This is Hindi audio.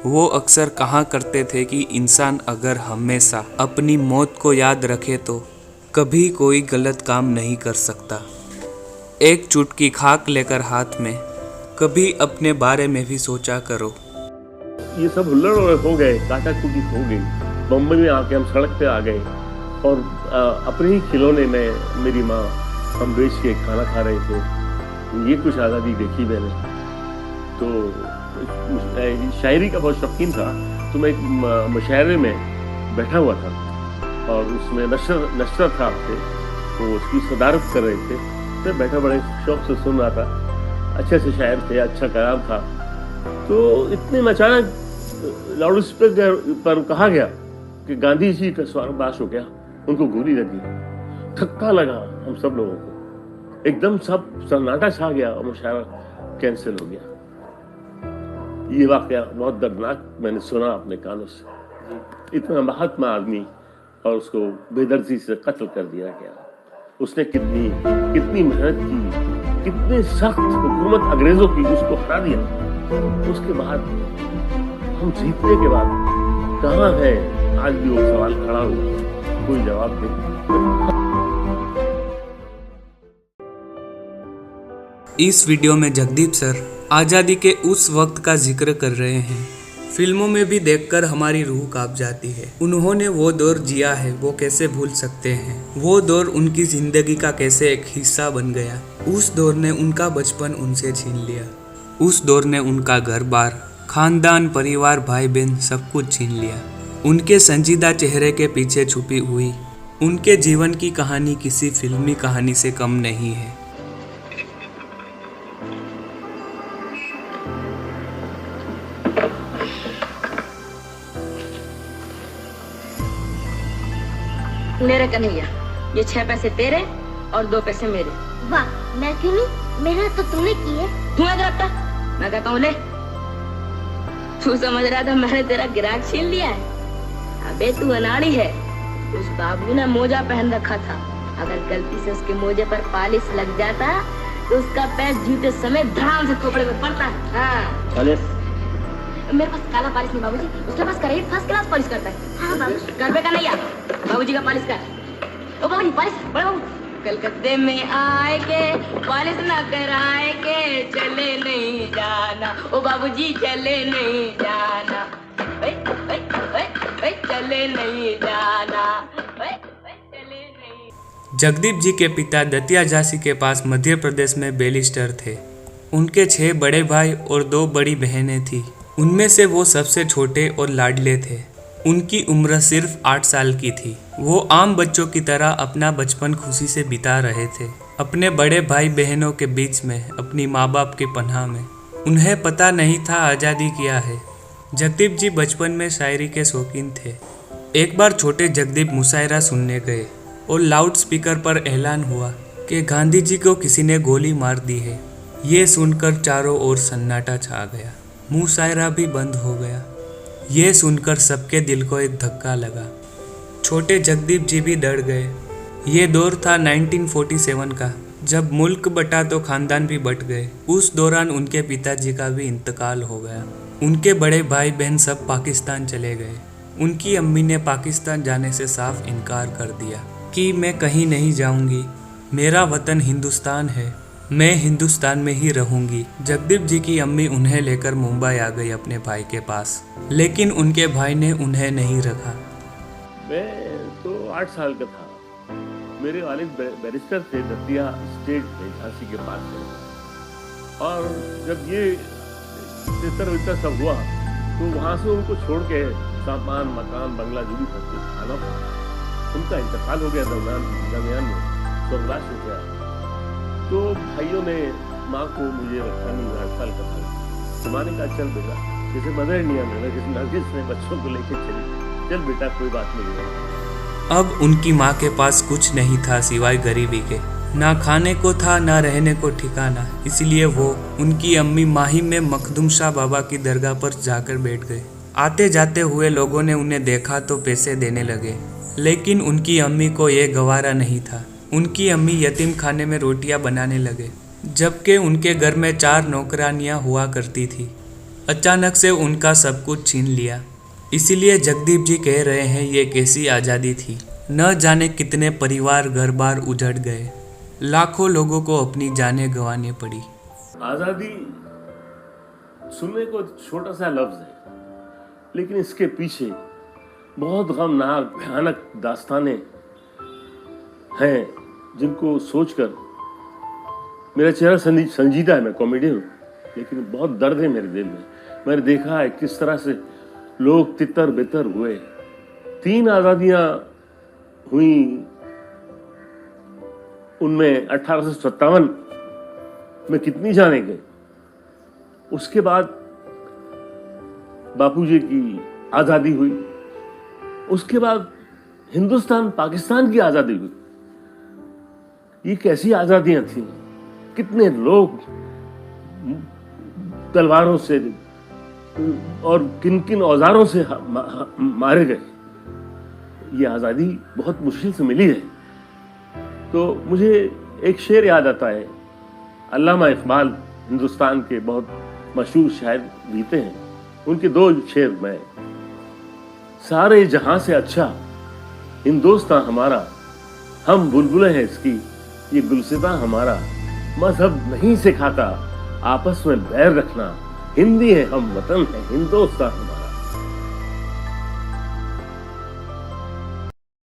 वो अक्सर कहा करते थे कि इंसान अगर हमेशा अपनी मौत को याद रखे तो कभी कोई गलत काम नहीं कर सकता। एक चुटकी खाक लेकर हाथ में कभी अपने बारे में भी सोचा करो। ये सब हुल्लड़ हो गए, काटाकुटी हो गई। बम्बई में आके हम सड़क पे आ गए और अपने ही खिलौने में मेरी माँ हम बेच के खाना खा रहे थे। ये कुछ आज़ादी देखी मैंने। तो शायरी का बहुत शौकीन था, तो मैं एक मुशायरे में बैठा हुआ था और उसमें नशर था आपसे, तो उसकी सदारत कर रहे थे। मैं बैठा बड़े शौक से सुन रहा था। अच्छे से शायर थे, अच्छा कलाम था। तो इतने में अचानक लाउड स्पीकर पर कहा गया कि गांधी जी का स्वर्गवास हो गया, उनको गोली लगी। धक्का लगा हम सब लोगों को, एकदम सब सन्नाटा छा गया और मुशायरा कैंसिल हो गया। ये वाकया बहुत दर्दनाक मैंने सुना अपने कानों से। इतना महात्मा आदमी और उसको बेदर्दी से कत्ल कर दिया गया। उसने कितनी मेहनत की, कितने सख्त हुकूमत अंग्रेजों की उसको हटा दिया। उसके बाद हम जीतने के बाद कहाँ है आज भी वो सवाल खड़ा हुआ, कोई जवाब नहीं। इस वीडियो में जगदीप सर आज़ादी के उस वक्त का जिक्र कर रहे हैं। फिल्मों में भी देखकर हमारी रूह कांप जाती है। उन्होंने वो दौर जिया है, वो कैसे भूल सकते हैं। वो दौर उनकी जिंदगी का कैसे एक हिस्सा बन गया। उस दौर ने उनका बचपन उनसे छीन लिया। उस दौर ने उनका घर बार, खानदान, परिवार, भाई बहन सब कुछ छीन लिया। उनके संजीदा चेहरे के पीछे छुपी हुई उनके जीवन की कहानी किसी फिल्मी कहानी से कम नहीं है। मेरे कन्हैया, ये 6 पैसे तेरे और 2 पैसे मेरे। वाह, मैं क्यों नहीं? मेहनत तो तुमने की है। तू इधर आता, मैं कहता हूँ ले। तू समझ रहा था मैंने तेरा गिराक छीन लिया है? अबे तू अनाड़ी है। उस बाबू ने मोजा पहन रखा था, अगर गलती से उसके मोजे पर पालिश लग जाता तो उसका पैर जूते समेत धड़ाम से खोपड़े में पड़ता। हाँ, मेरे पास काला पालिश नहीं बाबूजी, उसके पास करेक्ट फर्स्ट क्लास पॉलिश करता है। हाँ बाबू, कर पे का नहीं बाबूजी का पालिश कर। ओ बाबूजी पालिश, बड़े बाबू। कलकत्ते में आए के पालिश ना कराए के चले नहीं जाना। ओ बाबूजी चले नहीं जाना, चले नहीं जाना, चले नहीं। जगदीप जी के पिता दतिया झांसी के पास मध्य प्रदेश में बैरिस्टर थे। उनके 6 बड़े भाई और 2 बड़ी बहनें थीं। उनमें से वो सबसे छोटे और लाडले थे। उनकी उम्र सिर्फ 8 साल की थी। वो आम बच्चों की तरह अपना बचपन खुशी से बिता रहे थे, अपने बड़े भाई बहनों के बीच में, अपनी माँ बाप की पनाह में। उन्हें पता नहीं था आज़ादी क्या है। जगदीप जी बचपन में शायरी के शौकीन थे। एक बार छोटे जगदीप मुशायरा सुनने गए और लाउड स्पीकर पर ऐलान हुआ कि गांधी जी को किसी ने गोली मार दी है। ये सुनकर चारों ओर सन्नाटा छा गया। मुशायरा भी बंद हो गया। ये सुनकर सबके दिल को एक धक्का लगा। छोटे जगदीप जी भी डर गए। ये दौर था 1947 का, जब मुल्क बटा तो खानदान भी बट गए। उस दौरान उनके पिताजी का भी इंतकाल हो गया। उनके बड़े भाई बहन सब पाकिस्तान चले गए। उनकी अम्मी ने पाकिस्तान जाने से साफ इनकार कर दिया कि मैं कहीं नहीं जाऊंगी, मेरा वतन हिंदुस्तान है, मैं हिंदुस्तान में ही रहूंगी। जगदीप जी की अम्मी उन्हें लेकर मुंबई आ गई अपने भाई के पास, लेकिन उनके भाई ने उन्हें नहीं रखा। मैं तो 8 साल का था। मेरे वालिद बैरिस्टर थे दतिया स्टेट में, झांसी के पास में। और जब ये तितर सब हुआ तो वहाँ से उनको छोड़ के सामान, मकान, बंगला जो भी खाना पड़ा। उनका इंतकाल हो गया दरमियान में, स्वर्गवास हो गया। तो भाइयों ने माँ को मुझे रखा नहीं, 8 साल का था। माँ ने कहा चल बेटा, जैसे मदर इंडिया में जैसे नर्गिस ने बच्चों को लेके चली, चल बेटा कोई बात नहीं है। अब उनकी माँ के पास कुछ नहीं था सिवाय गरीबी के। ना खाने को था, ना रहने को ठिकाना। इसलिए वो उनकी अम्मी माहिम में मखदूम शाह बाबा की दरगाह पर जाकर बैठ गए। आते जाते हुए लोगों ने उन्हें देखा तो पैसे देने लगे, लेकिन उनकी अम्मी को ये गवारा नहीं था। उनकी अम्मी यतीम खाने में रोटियां बनाने लगे, जबकि उनके घर में 4 नौकरानियां हुआ करती थी। अचानक से उनका सब कुछ छीन लिया। इसीलिए जगदीप जी कह रहे हैं ये कैसी आज़ादी थी। न जाने कितने परिवार घर बार उजड़ गए, लाखों लोगों को अपनी जानें गंवानी पड़ी। आज़ादी सुनने को छोटा सा लफ्ज़ है, लेकिन इसके पीछे बहुत गमनाक भयानक दास्तानें हैं जिनको सोचकर मेरा चेहरा संजीदा है। मैं कॉमेडियन हूँ, लेकिन बहुत दर्द है मेरे दिल में। मैंने देखा है किस तरह से लोग तितर बितर हुए। 3 आज़ादियाँ हुई, उनमें 1857 में कितनी जाने गए। उसके बाद बापूजी की आज़ादी हुई, उसके बाद हिंदुस्तान पाकिस्तान की आज़ादी हुई। ये कैसी आज़ादियाँ थीं, कितने लोग तलवारों से और किन किन औजारों से मारे गए। ये आज़ादी बहुत मुश्किल से मिली है। तो मुझे एक शेर याद आता है, अल्लामा इकबाल हिंदुस्तान के बहुत मशहूर शायर बीते हैं, उनके 2 शेर मैं। सारे जहां से अच्छा हिंदुस्तान हमारा, हम बुलबुलें हैं इसकी ये गुलसितां हमारा। मजहब नहीं सिखाता आपस में बैर रखना, हिंदी है हम वतन है हिंदुस्तान हमारा।